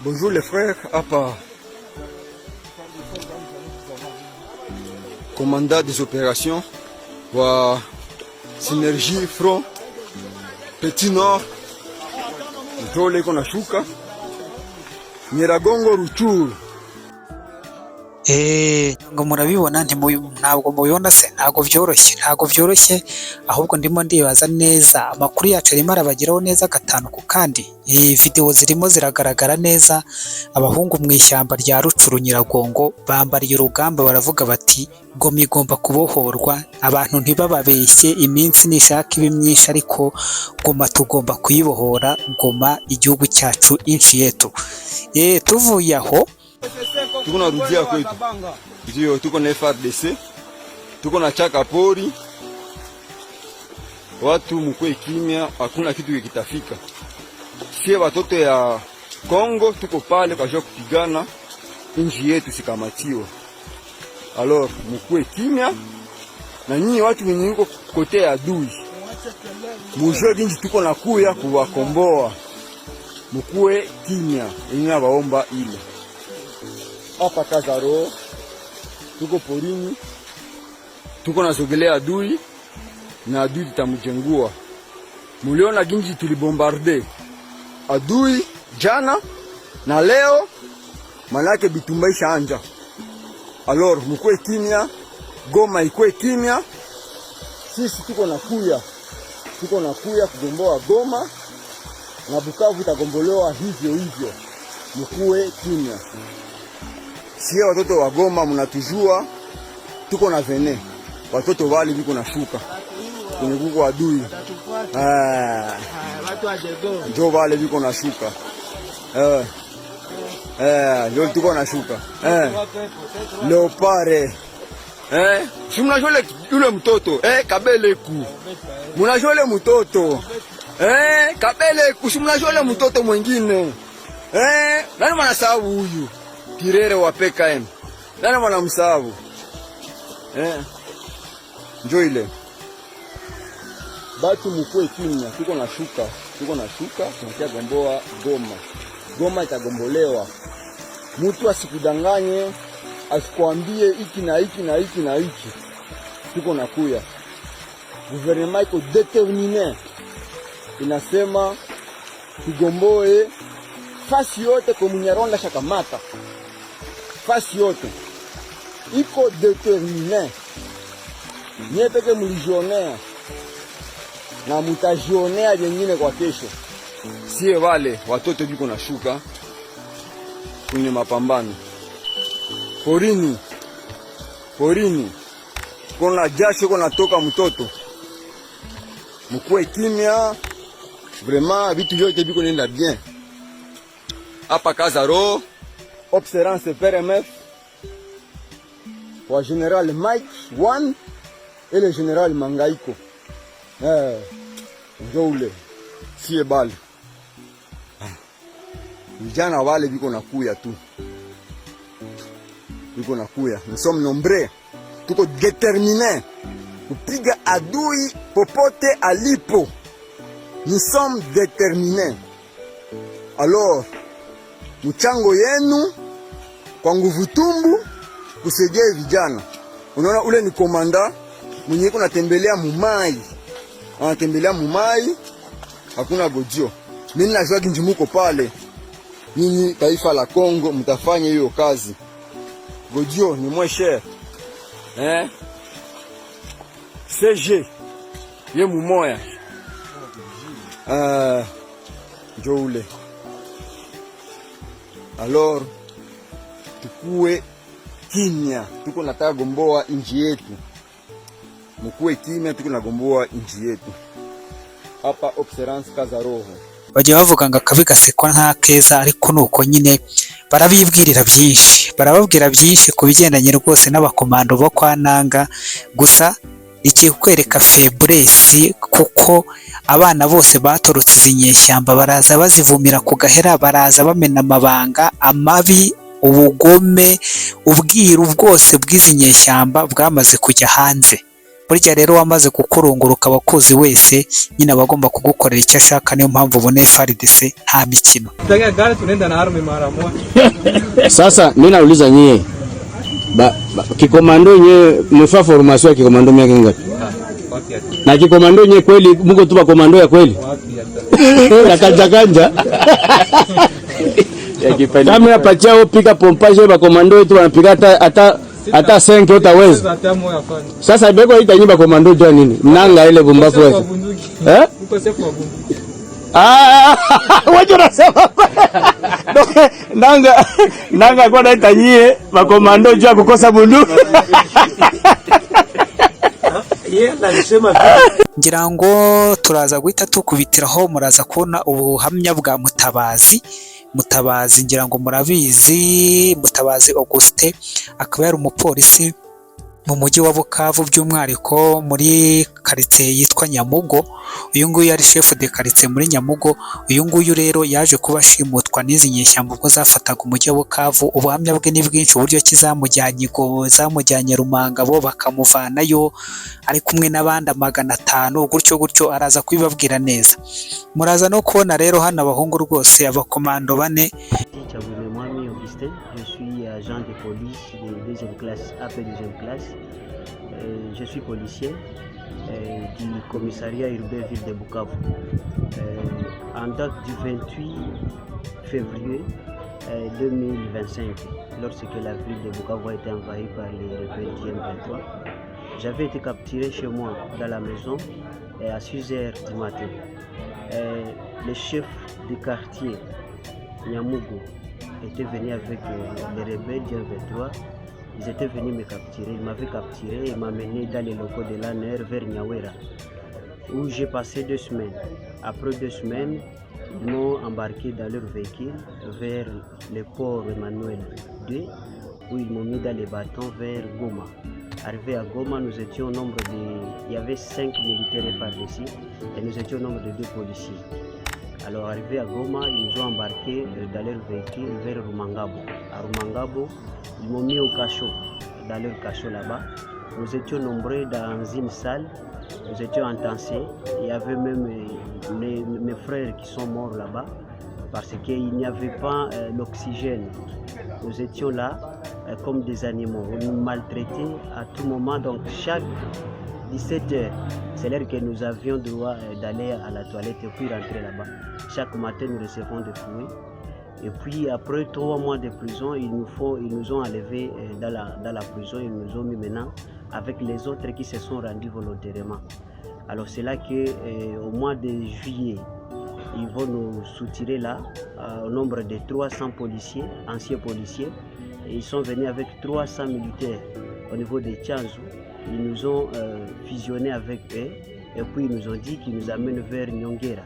Bonjour les frères, hapa commandant des opérations wa Synergie Front Petit Nord Njole iko nashuka Nyiragongo Ruchuru. Ngo murabibona ntabwo mubibona se, ntabwo byoroshye ahubwo ndimo ndibaza neza amakuru yacu arimo arabageraho neza gatanu ku kandi. Video zirimo ziragaragara neza, abahungu mu ishyamba rya Rucuru Nyiragongo bambariye urugamba baravuga bati Goma igomba kubohorwa, abantu ntibababeshye, iminsi nishaka ibi myinshi ariko Goma tugomba kuyibohora, Goma igihugu cyacu inchi yetu. Tuvuye aho tuko narudia kwetu, ndio tuko na FARDC, tuko na chaka pori, watu mkwe kimya, hakuna kitu kitafika. Sie watoto ya Kongo tuko pale kwa jua kupigana inji yetu sikamatiwa. Alors mkwe kimya, na nyinyi watu wenye yuko kote ya adui, mujue ginji tuko na kuya kuwakomboa, mkwe kimya, yenye waomba ile. Hapa Kazaro tuko porini, tuko nasogelea adui na adui tutamjengua. Muliona ginji tulibombarde adui jana na leo, manake bitumbaisha anja. Alors mkwe kimya, Goma ikwe kimya, sisi tuko na kuya kugomboa Goma na Bukavu itagombolewa hivyo, mkwe kimya. Sie watoto wa Goma mnatujua, tuko na vene, watoto wale biko na shuka kwenye kuko adui, njo wale biko na shuka, njo tuko na shuka, leopare, si mnajole yule mtoto, Kabeleku, mnajole mtoto, Kabeleku, si mnajole mtoto mwingine, nani manasabu huyu? Kirere wa PKM. Nani mwana msabu? Njoo ile. Batu mkwe kimya, tuko na shuka, tunakia gomboa Goma. Goma itagombolewa. Mtu asikudanganye, asikwambie iki na iki. Tuko na kuya. Gouvernement iko determiné. Inasema tugomboe fasi yote kwa Munyaronda shakamata. Fasi yote iko determiné. Nye peke mulijionea na mutajionea jengine kwa kesho. Sie wale watoto biko na shuka kwenye mapambano porini, kuna jasho kuna toka mtoto, mkwe kimya, vraiment vitu vyote biko nenda bien. Hapa Kazaro observance PRMF wa General Mike One et le General Mangaiko. Njoule sie bali vijana wale biko na kuya tu, biko na kuya. Nous sommes nombreux, tuko determinés kupiga adui popote alipo. Nous sommes déterminés. Alors mchango yenu kwa nguvu tumbu kusaidia vijana. Unaona ule ni komanda mwenye kuna tembelea mumai. Anatembelea mumai, hakuna godio. Mimi najua kinjimuko pale. Nini taifa la Kongo mtafanya hiyo kazi. Godio ni moins cher. CG ye mumoya. Njoo ule. Alors tukue kimya, tuko nataka gomboa inji yetu. Mkue kimya, tuko nagomboa inji yetu. Hapa observance Kazaro. Bajya bavuga ngo akabi gasekwa nta keza, ariko nuko nyine barababwira byinshi ku bigendanye rwose n'abakomando bo kwa Nanga. Gusa igiye kwereka faiblesse, kuko abana bose batorotse izi nyeshyamba baraza bazivumira ku gahera, baraza bamena amabanga, amabi, ubugome, ubwiru bwose bw'izi nyeshyamba bwamaze kujya hanze. burya rero wamaze kukurunguruka abakuzi wese nyine aba agomba kugukorera icyo ashaka, niyo mpamvu ubona FARDC nta mikino. Sasa mimi nauliza nyie kikomando nye mfa formation ya kikomando miaka ngapi? Na kikomando nye kweli mko tu ba komando ya kweli? Na kanja kama yapachao pika pompage ba komando wetu wanapiga hata 5 utaweza. Sasa bego itanyimba komando jua nini? Mnanga ile bumbafu wewe. Waje unasema nanga kwa itanyie ba komando jua kukosa bunduki. Ngira ngo turaza guhita tukubitiraho, muraza kubona ubuhamya bwa Mutabazi ngira ngo murabizi. Mutabazi Auguste akaba yari umupolisi mu mujyi wa Bukavu, by'umwihariko muri quartier yitwa Nyamugo. Uyu nguyu yari chef de quartier muri Nyamugo. Uyu nguyu rero yaje kuba ashimutwa n'izi nyeshyamba ubwo zafataga umujyi wa Bukavu. Ubuhamya bwe ni bwinshi, uburyo zamujyanye Rumangabo bakamuvanayo ari kumwe n'abandi 500 gutyo araza kubibabwira neza. Muraza no kubona rero hano abahungu rwose abakomando bane. Je suis agent de police de deuxième classe, après deuxième classe. Je suis policier du commissariat urbain ville de Bukavu. En date du 28 février 2025, lorsque la ville de Bukavu a été envahie par les rebelles du M23, j'avais été capturé chez moi dans la maison à 6h du matin. Le chef du quartier, Nyamugo, était venu avec les rebelles du M23. Ils étaient venus me capturer, ils m'avaient capturé et m'amené dans les locaux de l'ANR vers Nyawera, où j'ai passé 2 semaines. Après 2 semaines, ils m'ont embarqué dans leur véhicule vers le port Emmanuel II, où ils m'ont mis dans les bâtons vers Goma. Arrivé à Goma, nous étions au nombre il y avait 5 militaires FARDC et nous étions au nombre de 2 policiers. Alors arrivé à Goma, ils nous ont embarqués dans leur véhicule vers Rumangabo. À Rumangabo, ils m'ont mis au cachot, dans leur cachot là-bas. Nous étions nombreux dans une salle, nous étions entassés. Il y avait même mes frères qui sont morts là-bas parce qu'il n'y avait pas l'oxygène. Nous étions là comme des animaux. On nous maltraitait à tout moment, donc chaque 17h, c'est l'heure que nous avions droit d'aller à la toilette et puis rentrer là-bas. Chaque matin, nous recevons des fouilles. Et puis après 3 mois de prison, ils nous ont enlevés dans la prison. Ils nous ont mis maintenant avec les autres qui se sont rendus volontairement. Alors c'est là qu'au mois de juillet, ils vont nous soutirer là, au nombre de 300 policiers, anciens policiers. Et ils sont venus avec 300 militaires au niveau de Tchanzou. Ils nous ont fusionné avec eux et puis ils nous ont dit qu'ils nous amènent vers Nyongera,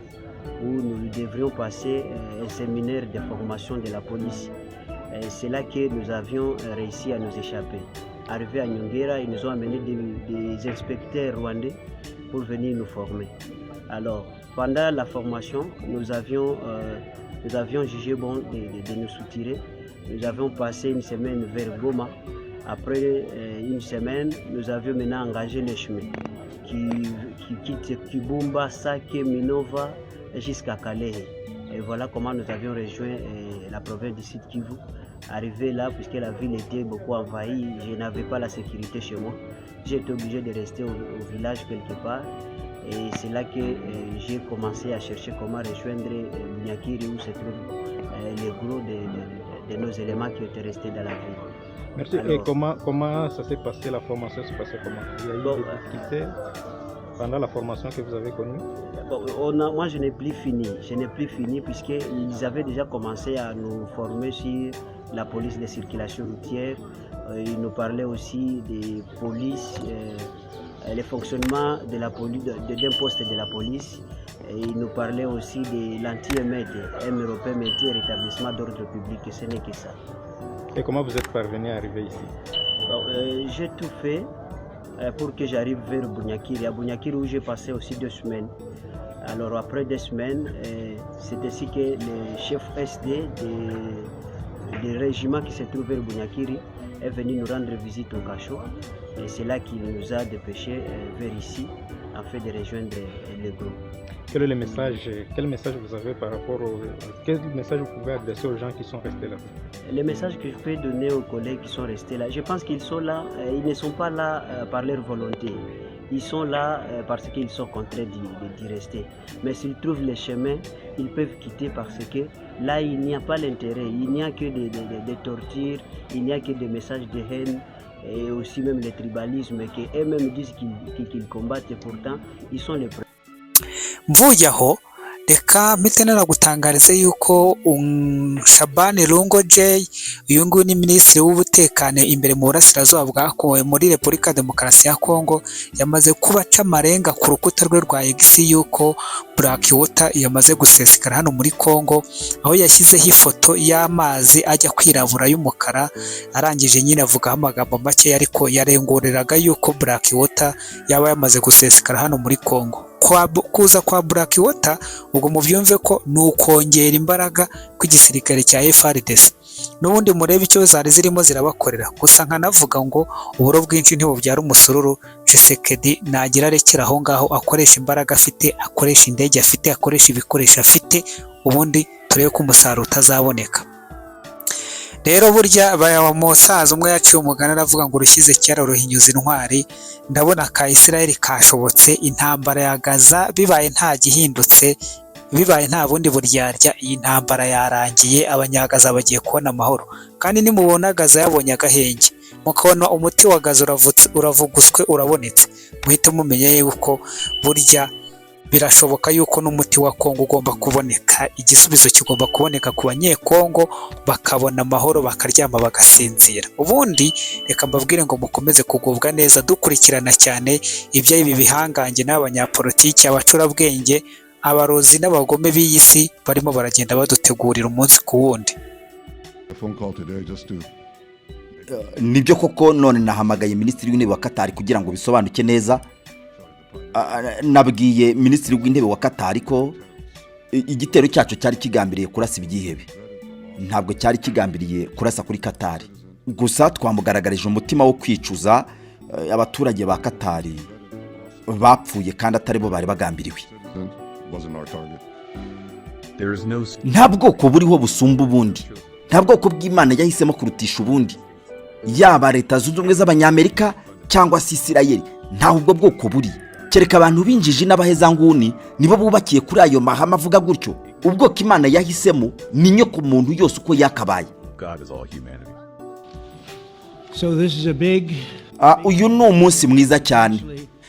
où nous devrions passer un séminaire de formation de la police. C'est là que nous avions réussi à nous échapper. Arrivés à Nyongera, ils nous ont amené des inspecteurs rwandais pour venir nous former. Alors, pendant la formation, nous avions jugé bon de nous soutirer. Nous avions passé une semaine vers Goma. Après une semaine, nous avions maintenant engagé le chemin qui quitte Kibumba, Sake, Minova jusqu'à Calais. Et voilà comment nous avions rejoint la province du Sud Kivu. Arrivé là, puisque la ville était beaucoup envahie, je n'avais pas la sécurité chez moi. J'ai été obligé de rester au village quelque part. Et c'est là que j'ai commencé à chercher comment rejoindre Bunyakiri, où se trouve les gros de nos éléments qui étaient restés dans la ville. Merci. Alors, et comment ça s'est passé, la formation s'est passée comment? Il y a eu des difficultés pendant la formation que vous avez connue? Moi je n'ai plus fini puisqu'ils avaient déjà commencé à nous former sur la police de circulation routière. Ils nous parlaient aussi des polices, le fonctionnement de la police, d'un poste de la police. Et ils nous parlaient aussi de l'anti-émeute, européen métier et rétablissement d'ordre public, et ce n'est que ça. Et comment vous êtes parvenu à arriver ici? J'ai tout fait pour que j'arrive vers Bunyakiri. À Bunyakiri où j'ai passé aussi 2 semaines. Alors après 2 semaines, c'est ainsi que le chef SD des régiments qui se trouvent vers Bunyakiri est venu nous rendre visite au cachot. Et c'est là qu'il nous a dépêchés vers ici, afin de rejoindre les groupes. Quel est le message, quel message vous avez par rapport quel message vous pouvez adresser aux gens qui sont restés là? Le message que je peux donner aux collègues qui sont restés là, je pense qu'ils sont là, ils ne sont pas là par leur volonté. Ils sont là parce qu'ils sont contraints d'y rester. Mais s'ils trouvent le chemin, ils peuvent quitter parce que là, il n'y a pas l'intérêt. Il n'y a que des tortures, il n'y a que des messages de haine et aussi même le tribalisme qu'eux-mêmes disent qu'ils combattent et pourtant, ils sont les premiers. Mvuye aho reka mpite naragutangarize yuko Shabani Lungo J uyu nguyu ni minisitiri w'ubutekano imbere mu burasirazuba bwa muri Repubulika ya Demokarasi ya Kongo yamaze kubaca amarenga ku rukuta rwe rwa X yuko Blackwater yamaze gusesekara hano muri Kongo, aho yashyizeho ifoto y'amazi ajya kwirabura y'umukara, arangije nyine avugaho amagambo make ariko yarenguriraga yuko Blackwater yaba yamaze gusesekara hano muri Kongo. Kuza kwa Blackwater ubwo mubyumve ko ni ukongera imbaraga kw'igisirikare cya FARDC. N'ubundi murebe icyo zari zirimo zirabakorera, gusa nkanavuga ngo uburo bwinshi ntibubyara umusururu. Tshisekedi nagira arekera aho ngaho, akoresha imbaraga afite, akoresha indege afite, akoresha ibikoresho afite, ubundi turebe ko umusaruro utazaboneka. Rero burya umusaza umwe yaciye umugani aravuga ngo urushyize kera ruhinyuza intwari. Ndabona ka Israel kashobotse, intambara ya Gaza bibaye nta gihindutse, bibaye nta bundi buryarya, iyi ntambara yarangiye, abanyagaza bagiye kubona amahoro. Kandi nimubona Gaza yabonye agahenge, mukabona umuti wa Gaza uravuguswe urabonetse, muhite mumenya yuko burya birashoboka yuko n'umuti wa Kongo ugomba kuboneka, igisubizo kigomba kuboneka ku banyekongo, bakabona amahoro, bakaryama bagasinzira. Ubundi reka mbabwire ngo mukomeze kugubwa neza dukurikirana cyane ibyo ibi bihangange n'abanyapolitiki, abacurabwenge, abarozi n'abagome b'iyi si barimo baragenda badutegurira umunsi ku wundi. Nibyo koko, none nahamagaye minisitiri w'intebe wa Katari kugira ngo bisobanuke neza. Nabwiye minisitiri w'intebe wa Katari ko igitero cyacu cyari kigambiriye kurasa ibyihebe, ntabwo cyari kigambiriye kurasa kuri Katari. Gusa twamugaragarije umutima wo kwicuza, abaturage ba Katari bapfuye kandi atari bo bari bagambiriwe. Nta bwoko buriho busumba ubundi, nta bwoko bw'Imana yahisemo kurutisha ubundi, yaba leta zunze ubumwe z'Abanyamerika cyangwa se Isirayeli, nta ubwo bwoko buri. Kereka abantu binjiji n'abahezanguni nibo bubakiye kuri ayo mahama avuga gutyo. Ubwoko Imana yahisemo ni nyo ku muntu yose uko yakabaye. Uyu ni umunsi mwiza cyane,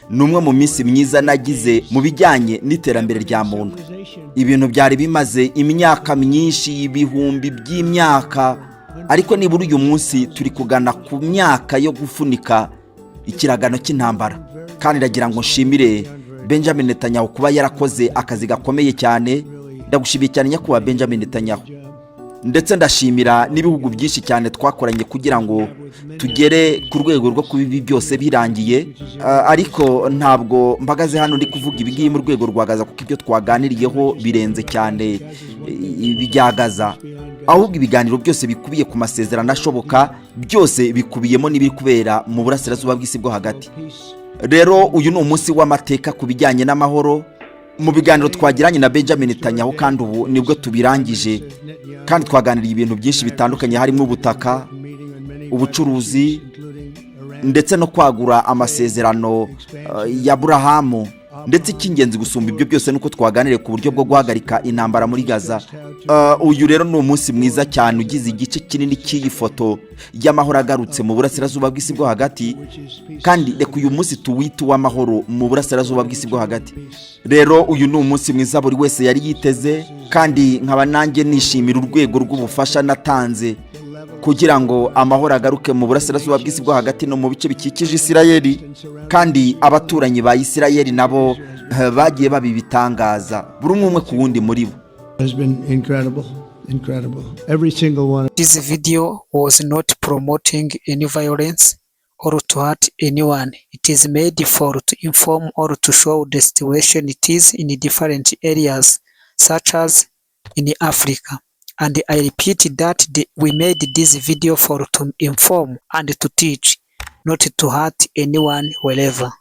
ni umwe mu minsi myiza nagize mu bijyanye n'iterambere rya muntu. Ibintu byari bimaze imyaka myinshi, ibihumbi by'imyaka, ariko nibura uyu munsi turi kugana ku myaka yo gufunika ikiragano cy'intambara. Kandi ndagira ngo nshimire Benjamin Netanyahu kuba yarakoze akazi gakomeye cyane. Ndagushimiye cyane nyakubahwa Benjamin Netanyahu, ndetse ndashimira n'ibihugu byinshi cyane twakoranye kugira ngo tugere ku rwego rwo kubibi byose birangiye. Ariko ntabwo mbagaze hano ndi kuvuga ibigi mu rwego rwa Gaza, kuko ibyo twaganiriyeho birenze cyane ibyagaza. Ahubwo ibiganiro byose bikubiye ku masezerano ashoboka, byose bikubiyemo n'ibiri kubera mu burasirazuba bw'isi bwo hagati. Rero uyu ni umunsi w'amateka ku bijyanye n'amahoro. Mu biganiro twagiranye na Benjamin Netanyahu kandi ubu nibwo tubirangije, kandi twaganiriye ibintu byinshi bitandukanye, harimo ubutaka, ubucuruzi, ndetse no kwagura amasezerano ya Aburahamu. Ndetse icy'ingenzi gusumba ibyo byose nuko twaganiriye ku buryo bwo guhagarika intambara muri Gaza. Uyu rero ni umunsi mwiza cyane ugize igice kinini cy'iyi foto y'amahoro agarutse mu burasirazuba bw'isi bwo hagati, kandi reka uyu munsi tuwite uw'amahoro mu burasirazuba bw'isi bwo hagati. Rero uyu ni umunsi mwiza buri wese yari yiteze, kandi nkaba nanjye nishimira urwego rw'ubufasha natanze kugira ngo amahoro agaruke mu burasirazuba bw'isi bwo hagati no mu bice bikikije Isirayeli. Kandi abaturanyi ba Isirayeli nabo bagiye babibitangaza, buri umwe ku wundi muri bo. This video was not promoting any violence or to hurt anyone. It is made for to inform or to show the situation it is in different areas such as in Africa. And I repeat that we made this video for to inform and to teach, not to hurt anyone wherever.